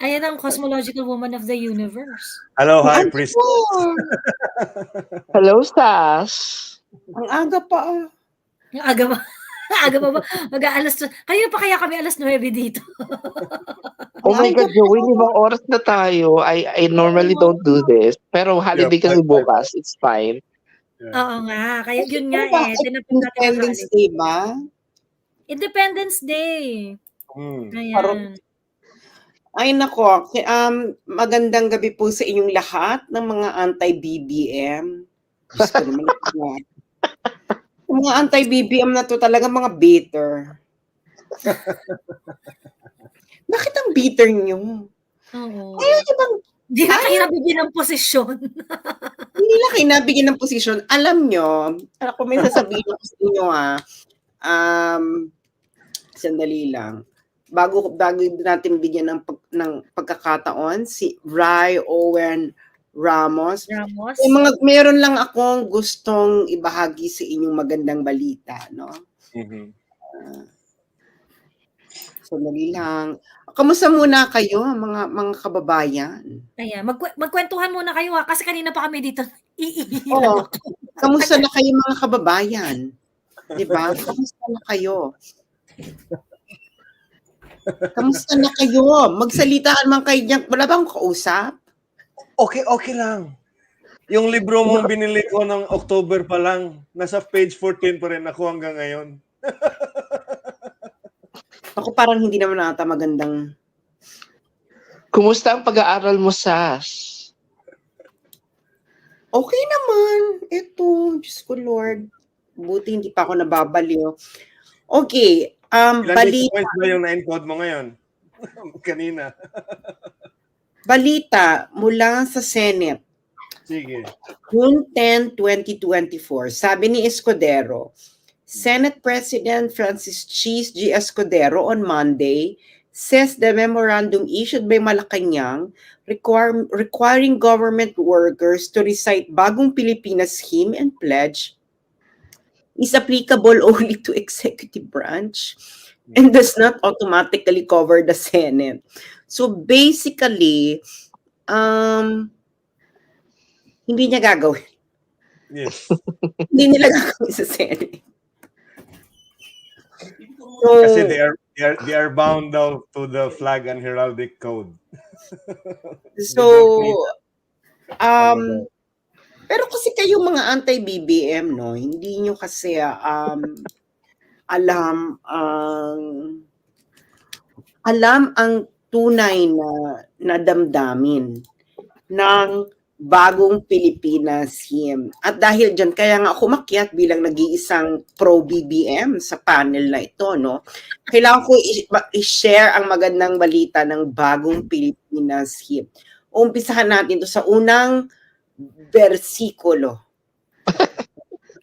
Ayan ang cosmological woman of the universe. Hello, High Ano Priest. po? Hello, Sas. Ang aga pa. Yung aga ba? Aga pa ba? Mag-aalas. Kanina pa kaya kami alas 9 dito. Oh my God, Joey, 5 oras na tayo. I normally don't do this. Pero holiday kasi bukas, it's fine. Oo nga. Kaya yun nga Ano ba? Tinapos natin ang Independence holiday. Day ba? Independence Day. Ayan. Ay nako, magandang gabi po sa inyong lahat ng mga anti-BBM. Diyos ko naman. Yung mga anti-BBM na to talaga mga bitter. Bakit ang bitter nyo? Oo. Ayaw nyo bang Hindi na kayo nabigyan ng posisyon. hindi lang kayo nabigyan ng posisyon? Alam nyo, ako may sasabihin ko sa inyo sandali lang. Bago natin bigyan ng pagkakataon, si Ray Owen Ramos. Meron lang akong gustong ibahagi sa inyong magandang balita, no? Sandali lang. Kamusta muna kayo, mga kababayan? Ayan, magkwentuhan muna kayo kasi kanina pa kami dito. Oo. Kamusta na kayo mga kababayan? 'Di ba? Kamusta na kayo? Kamusta na kayo? Magsalitaan man kayo diyan. Wala bang kausap? Okay lang. Yung libro mong binili ko ng October pa lang, nasa page 14 pa rin ako hanggang ngayon. Ako parang hindi naman ata magandang. Kumusta ang pag-aaral mo, Sas? Okay naman. Ito, Diyos ko Lord. Buti hindi pa ako nababaliw. Okay. Balita. Ilan ba yung na-encode mo ngayon? Kanina. Balita mula sa Senate. Sige. June 10, 2024. Sabi ni Escudero, Senate President Francis Cheese G. Escudero on Monday says the memorandum issued by Malacanang requiring government workers to recite Bagong Pilipinas hymn and pledge is applicable only to executive branch and does not automatically cover the Senate. So basically, hindi niya gagawin. Yes. Hindi nila gagawin sa Senate. So, kasi they are bound daw to the flag and heraldic code. Pero kasi kayong mga anti-BBM, no, hindi nyo kasi alam ang tunay na damdamin ng Bagong Pilipinas hymn. At dahil dyan, kaya nga ako umakyat bilang nag-iisang pro-BBM sa panel na ito, no? Kailangan ko i-share ang magandang balita ng Bagong Pilipinas hymn. Umpisahan natin to sa unang bersikulo.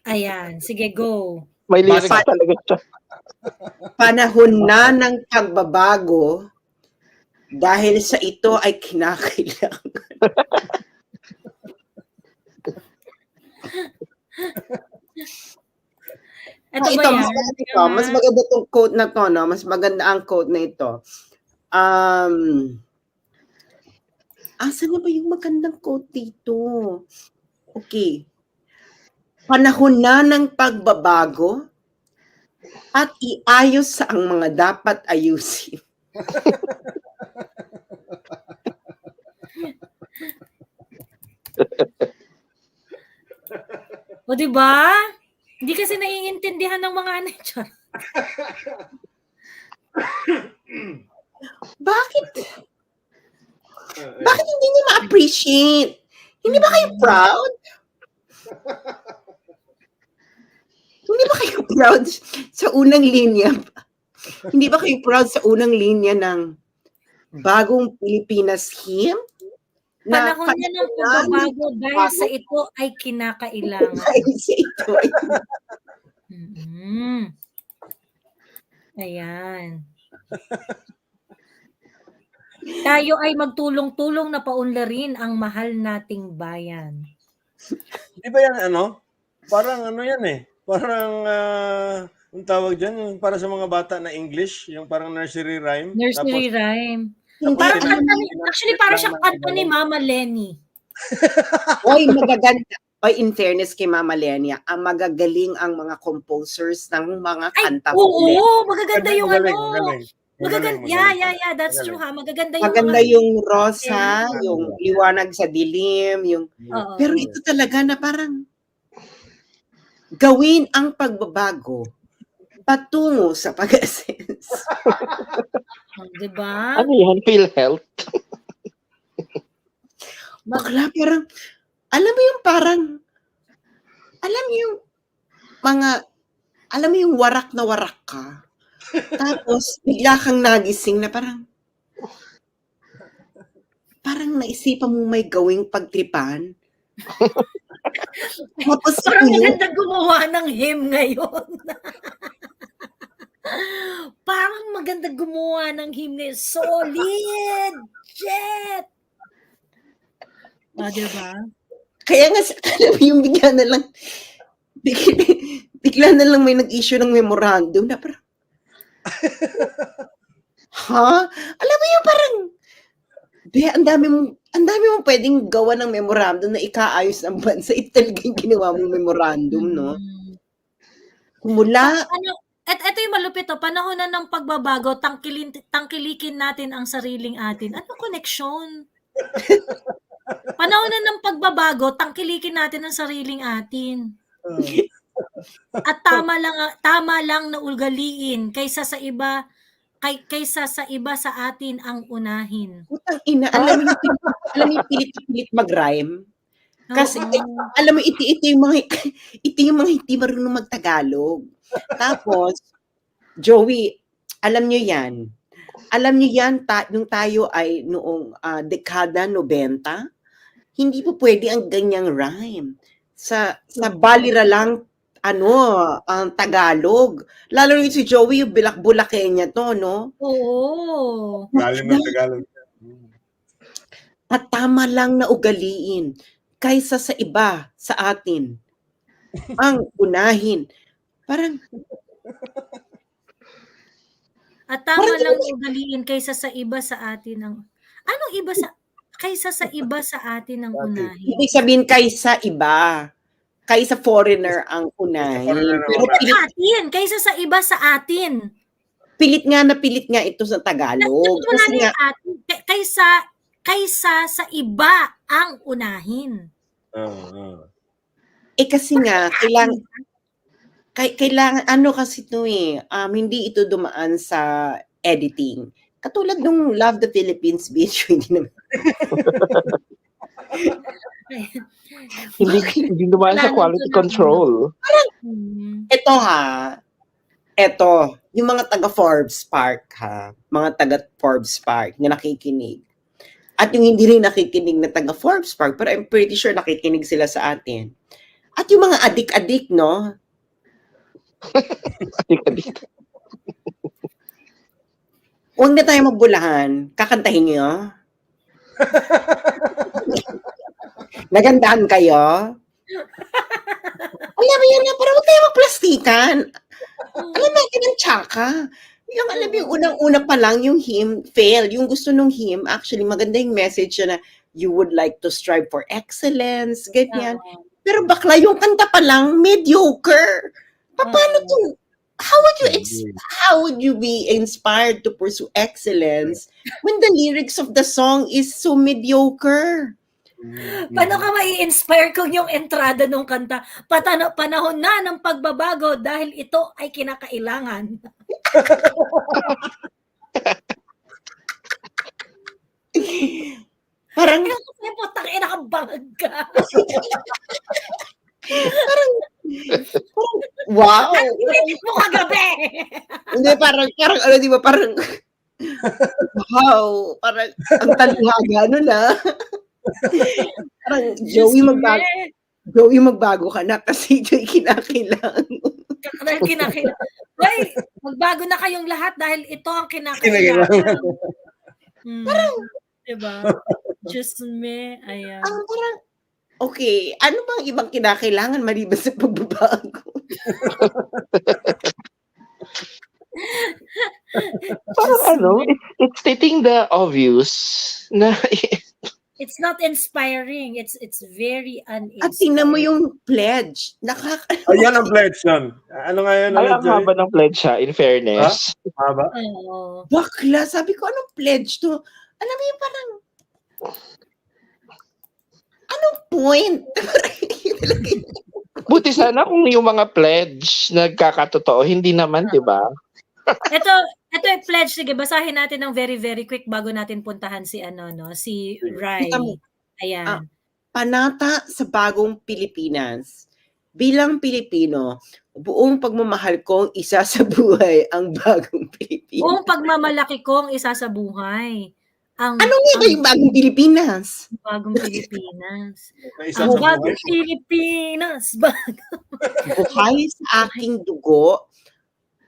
Ayan, sige, go. May lyrics talaga siya. Panahon na ng pagbabago dahil sa ito ay kinakailangan. Ito, mas maganda tong quote na to, no? Mas maganda ang quote na ito. Asan na ba yung magandang quote dito? Okay. Panahon na ng pagbabago at iayos sa ang mga dapat ayusin. O diba? Hindi kasi naiintindihan ng mga anechar. Bakit? Bakit hindi niyo ma-appreciate? Hindi ba kayo proud? Hindi ba kayo proud sa unang linya? Hindi ba kayo proud sa unang linya ng Bagong Pilipinas hymn? Panahon niya ng pagbabago dahil sa ito ay kinakailangan. Dahil sa ito ay Ayan. Tayo ay magtulong-tulong na paunlarin ang mahal nating bayan. Di ba yan Parang yan eh. Parang, ang tawag dyan, para sa mga bata na English, yung parang nursery rhyme. Nursery rhyme. Hindi, Parang ano, kanta ni, actually parang siyang kanta ni Mama Lenny. oy, magaganda. Oy, in fairness kay Mama Lenia, ang magagaling ang mga composers ng mga Ay, kanta. oo, magaganda yung Magaling, ano. magaling. Magaganda, yeah, that's true ha. Magaganda yung Maganda mga, yung Rosa, Yeah. yung Liwanag sa Dilim, yung Oo. pero ito talaga na parang gawin ang pagbabago patungo sa pag-assess. di ba? Ano yan? PhilHealth? Bakla parang, alam mo yung parang, alam mo yung mga, alam mo yung warak na warak ka. Tapos, bigla kang nagising na parang naisipan mo may gawing pagtripan. Tapos, Parang yun, maganda gumawa ng hymn ngayon. Parang maganda gumawa ng hymn ngayon. Solid! Jet! Di ba? kaya nga, alam mo yung bigla na lang may nag-issue ng memorandum na parang, ha? Alam mo yung parang, ang dami mong pwedeng gawa ng memorandum na ikaayos ng bansa. Ito talaga yung ginawa mong memorandum, no? Mula, Ito yung malupit to, panahon na ng pagbabago, tangkilikin natin ang sariling atin. Ano koneksyon? Panahon na ng pagbabago, tangkilikin natin ang sariling atin. At tama lang na ugaliin kaysa sa iba sa atin ang unahin. putang ina, alam mo yung pilit-pilit mag-rhyme? Kasi, Oo. alam mo, ito yung mga hindi marunong mag-Tagalog. Tapos, Joey, alam nyo yan. Alam nyo yan, nung tayo ay noong dekada 90, hindi po pwede ang ganyang rhyme. Sa balira lang, ang Tagalog. Lalo rin si Joey, yung Bulak-Bulakenya to, no? Oo. Lalim ng Tagalog. At tama lang na ugaliin kaysa sa iba sa atin. Ang unahin. Parang, At tama Parang lang ugaliin kaysa sa iba sa atin ang kaysa sa iba sa atin ang unahin. ibig sabihin kaysa iba. Kaysa foreigner ang unahin. Foreigner ang Pero unahin. Kaysa sa iba sa atin. pilit nga ito sa Tagalog. Wala Kasi na nga, yung atin. Kaysa sa iba ang unahin. kasi nga, kailangan, kasi ito hindi ito dumaan sa editing. Katulad nung Love the Philippines video, hindi naman. Hindi naman sa Wala quality nang control. Ito, yung mga taga Forbes Park mga taga Forbes Park na nakikinig. At yung hindi rin nakikinig na taga Forbes Park, pero I'm pretty sure nakikinig sila sa atin. At yung mga adik-adik, no? Adik-adik. Huwag na tayo magbulahan. Kakantahin niyo. Nagandahan kayo. Alam mo yun na, parang huwag tayo magplastikan. Alam natin ang tsaka. Yung alam mo, yung unang-una pa lang, yung hymn, fail. Yung gusto nung hymn, actually, maganda yung message na you would like to strive for excellence, ganyan. Pero bakla, yung kanta pa lang, mediocre. Paano to? How would you be inspired to pursue excellence when the lyrics of the song is so mediocre? Paano ka mai-inspire kung yung entrada ng kanta, panahon na ng pagbabago dahil ito ay kinakailangan. Parang, Kasi putang ina ka bangag ka. wow! Ang init mo kagabi. Hindi, parang, di ba, parang, wow! Parang, ang talihaga nun, Parang, Joey, magbago ka na kasi ito'y kinakailangan mo. Hoy, magbago na kayong lahat dahil ito ang kinakailangan. Parang, diba? Just me, ayan. Parang, okay, ano bang ibang kinakailangan maliban sa pagbabago? Parang Diyos ano, me. it's stating the obvious na It's not inspiring. It's very At tingnan mo uninspiring. yung pledge. Ayan ang pledge yun. Ano nga yun ay ulit, ang Joy? haba ng pledge siya, in fairness. Haba? Oo. Bakla, sabi ko, anong pledge to? Alam mo yung parang, anong point? Buti sana kung yung mga pledge nagkakatotoo, hindi naman, di ba? Ito yung pledge. Sige, basahin natin ng very, very quick bago natin puntahan si si Rai. Kita mo. Ayan. Panata sa bagong Pilipinas. Bilang Pilipino, buong pagmamahal kong isa sa buhay ang bagong Pilipinas. Buong pagmamalaki kong isa sa buhay. Ang Ano nga ba yung bagong Pilipinas? bagong Pilipinas. May isa Ang sa buhay. bagong Pilipinas. Buhay sa aking dugo,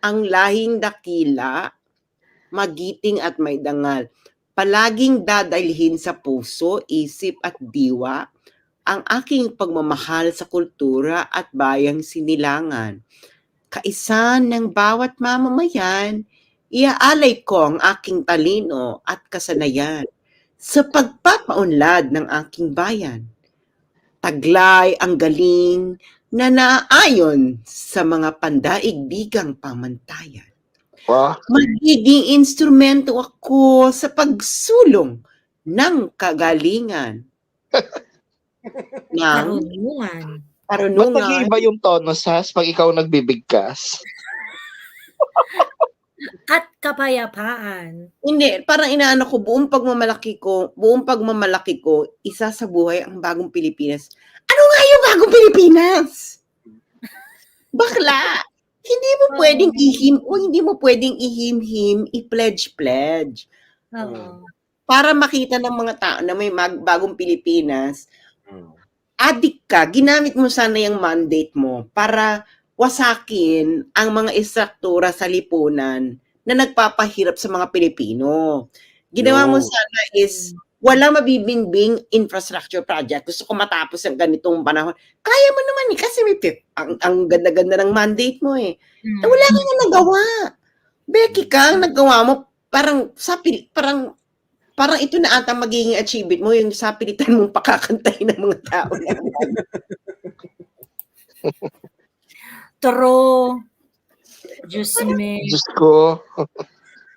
ang lahing dakila, magiting at may dangal. Palaging dadalhin sa puso, isip at diwa ang aking pagmamahal sa kultura at bayang sinilangan. Kaisa ng bawat mamamayan, iaalay ko ang aking talino at kasanayan sa pagpapaunlad ng aking bayan. Taglay ang galing na naayon sa mga pandaigdigang pamantayan. Wow. Magiging instrumento ako sa pagsulong ng kagalingan. ng Karunungan. Ba't karunungan. nag-iiba yung tono, Sas, pag ikaw nagbibigkas? At kapayapaan. Hindi, parang inaano ko, buong pagmamalaki ko, isa sa buhay ang bagong Pilipinas. Ano nga yung bagong Pilipinas? Bakla! Hindi mo pwedeng hindi mo pwedeng ihim-him, i-pledge-pledge. Oo. Para makita ng mga tao na may bagong Pilipinas, Hmm. adik ka, ginamit mo sana yung mandate mo para wasakin ang mga istruktura sa lipunan na nagpapahirap sa mga Pilipino. Ginawa mo Yo. sana is walang mabibingbing infrastructure project. Gusto ko matapos ang ganitong panahon. Kaya mo naman eh, kasi may ang ganda-ganda ng mandate mo eh. Mm. Eh, wala kang nagawa. Becky ka, ang nagawa mo, parang ito na ata magiging achievement mo, yung sapilitan mong pakakantay ng mga tao na. True. Diyos me. Diyos ko.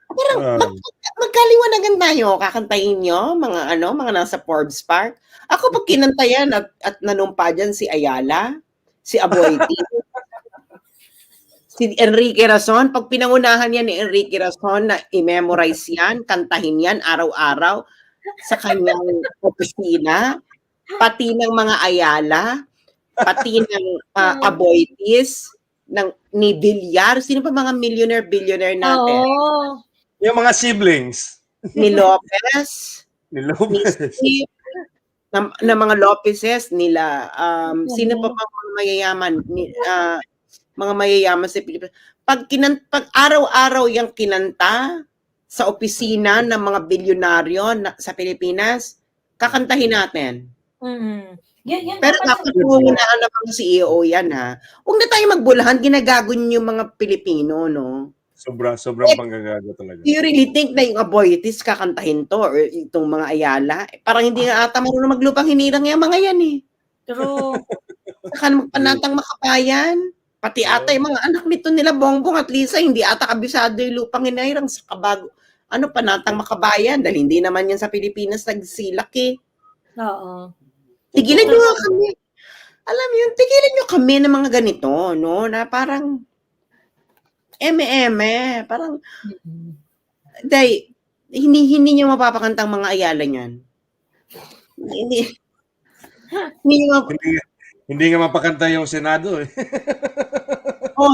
Parang magkaliwanagan tayo, kakantayin nyo, mga nasa Forbes Park. Ako pag kinantayan at nanumpa dyan si Ayala, si Aboiti, si Enrique Razon, pag pinangunahan yan ni Enrique Razon na i-memorize yan, kantahin yan araw-araw sa kanyang opisina, pati ng mga Ayala, pati ng Aboitis, ni Villar, sino pa mga millionaire-billionaire natin? Oo. Yung mga siblings. Ni Lopez, Ni ni Lopez. Steve, na mga Lopezes, nila, sino pa mga mayayaman, mga mayayaman sa Pilipinas. Pag araw-araw yung kinanta sa opisina ng mga bilyonaryo sa Pilipinas, kakantahin natin. Mm. Yan Pero dapat dapat pumunaan na mga CEO yan ha. Huwag na tayo magbulahan, ginagagon yung mga Pilipino, no? Sobrang panggagago talaga. Do you really think na yung Aboitis kakantahin to or itong mga Ayala? Parang hindi nga ata marunong maglupang hinirang yung mga yan eh. true. Saka na magpanatang makabayan. Pati ata yung mga anak nito nila Bongbong at Lisa, hindi ata kabisado yung lupang hinirang sa kabago. Panatang makabayan? Dahil hindi naman yan sa Pilipinas nagsilak eh. Oo. Tigilan nyo nga kami. Alam mo yun, tigilan nyo kami ng mga ganito, no? Na parang parang dahil hindi nyo mapapakantang mga Ayala niyan. Hindi nyo Hindi nga mapakanta yung Senado eh.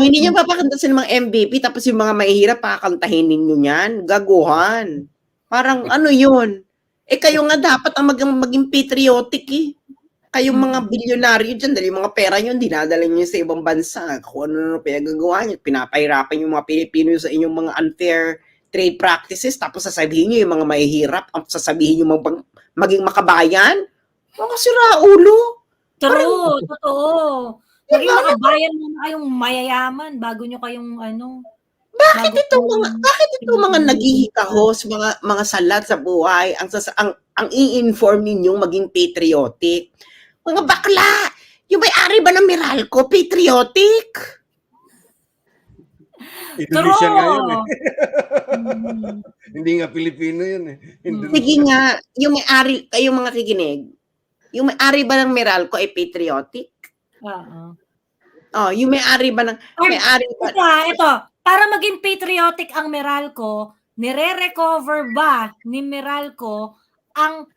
hindi nyo mapapakanta sa mga MVP tapos yung mga mahihirap pakantahin ninyo niyan. Gaguhan. Parang ano yun? Kayo nga dapat ang maging patriotic eh. Kayong mga bilyonaryo dyan, dahil yung mga pera nyo, dinadala nyo sa ibang bansa. Kung ano pinagagawa nyo, pinapahirapan yung mga Pilipino sa inyong mga unfair trade practices, tapos sasabihin nyo yung mga mahihirap, sasabihin nyo maging makabayan. Mga siraulo. True, totoo. Maging makabayan muna kayong mayayaman bago nyo kayong Bakit Bago itong po- mga naghihikahos, mga salat sa buhay, ang i-inform ninyong maging patriotic? Mga bakla! Yung may-ari ba ng Meralco, patriotic? Indonesian nga yun eh. Mm. Hindi nga Pilipino yun eh. Sige Indonesian. nga, yung may-ari, kayong mga kikinig, yung may-ari ba ng Meralco ay patriotic? Oo. Oh, yung may-ari ba ng, may-ari ba, Ito, para maging patriotic ang Meralco, nire-recover ba ni Meralco ang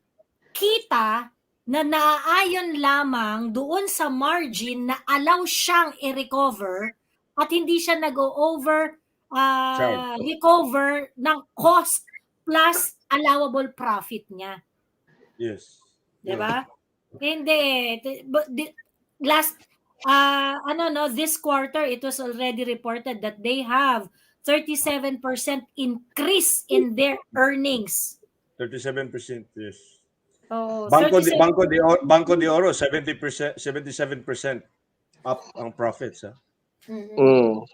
kita na naaayon lamang doon sa margin na allow siyang i-recover at hindi siya nag-over Charge. recover ng cost plus allowable profit niya. Yes. 'Di ba? Hindi. Last this quarter it was already reported that they have 37% increase in their earnings. 37%, yes. Oh, Banco de Oro 70%, 77% up ang profits. Mm.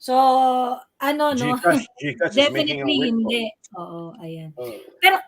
So, no? GCash is making a Definitely win. hindi. Oo, ayan. Oh. Pero